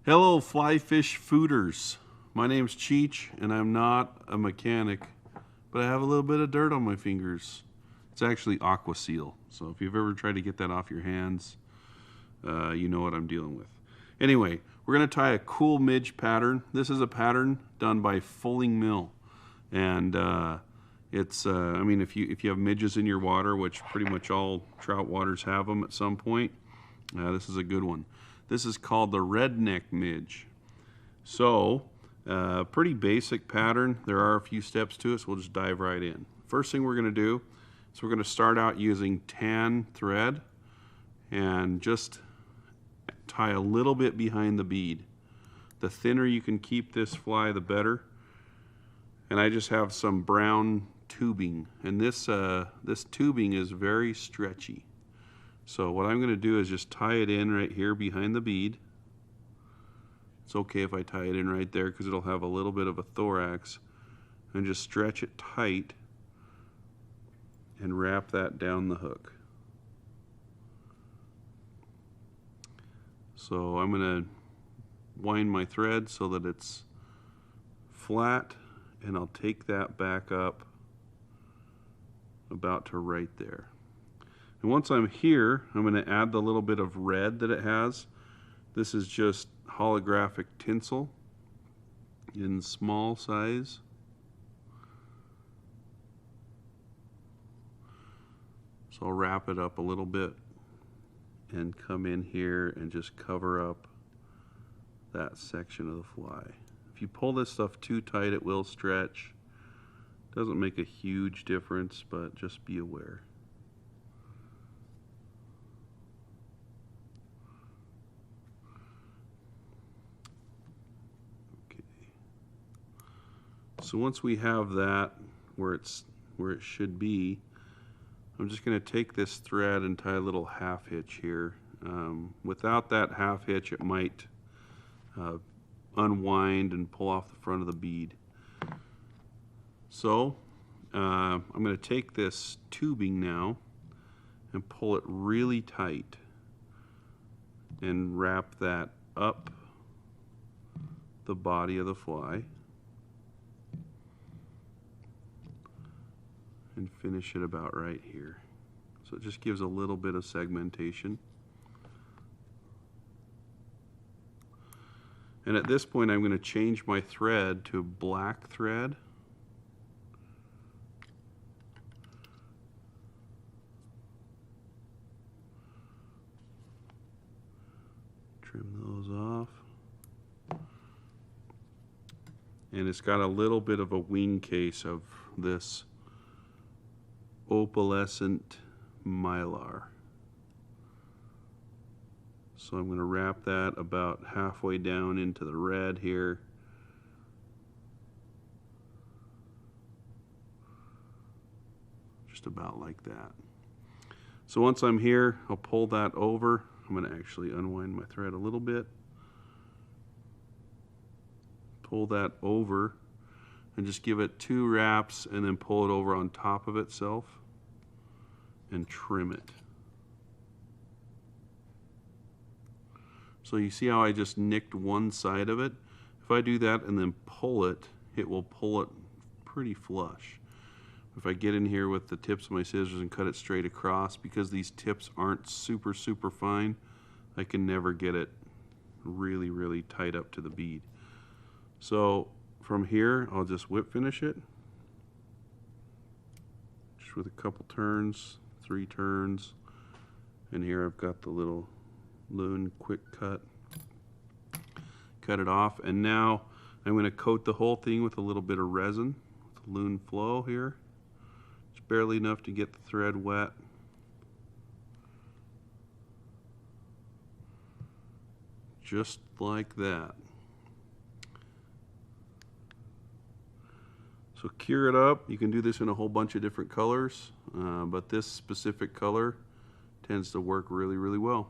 Hello, fly fish fooders. My name's Cheech, and I'm not a mechanic, but I have a little bit of dirt on my fingers. It's actually aqua seal, so if you've ever tried to get that off your hands, you know what I'm dealing with. Anyway, we're going to tie a cool midge pattern. This is a pattern done by Fulling Mill, and it's I mean, if you have midges in your water, which pretty much all trout waters have them at some point, this is a good one. This is called the Red Neck Midge. So, pretty basic pattern. There are a few steps to it, so we'll just dive right in. First thing we're going to do is we're going to start out using tan thread and just tie a little bit behind the bead. The thinner you can keep this fly, the better. And I just have some brown tubing, and this tubing is very stretchy. So what I'm going to do is just tie it in right here behind the bead. It's okay if I tie it in right there because it'll have a little bit of a thorax, and just stretch it tight and wrap that down the hook. So I'm going to wind my thread so that it's flat, and I'll take that back up about to right there. And once I'm here, I'm going to add the little bit of red that it has. This is just holographic tinsel in small size. So I'll wrap it up a little bit and come in here and just cover up that section of the fly. If you pull this stuff too tight, it will stretch. Doesn't make a huge difference, but just be aware. So once we have that where it should be, I'm just going to take this thread and tie a little half hitch here. Without that half hitch, it might unwind and pull off the front of the bead. So I'm going to take this tubing now and pull it really tight and wrap that up the body of the fly. And finish it about right here. So it just gives a little bit of segmentation. And at this point I'm going to change my thread to black thread. Trim those off. And it's got a little bit of a wing case of this opalescent mylar. So I'm going to wrap that about halfway down into the red here. Just about like that. So once I'm here, I'll pull that over. I'm going to actually unwind my thread a little bit. Pull that over and just give it 2 wraps and then pull it over on top of itself and trim it. So you see how I just nicked one side of it? If I do that and then pull it, it will pull it pretty flush. If I get in here with the tips of my scissors and cut it straight across, because these tips aren't super fine, I can never get it really tight up to the bead. So from here, I'll just whip finish it, just with a couple turns, 3 turns, and here I've got the little loon quick cut. Cut it off, and now I'm going to coat the whole thing with a little bit of resin, with loon flow here, just barely enough to get the thread wet. Just like that. So cure it up. You can do this in a whole bunch of different colors, but this specific color tends to work really well.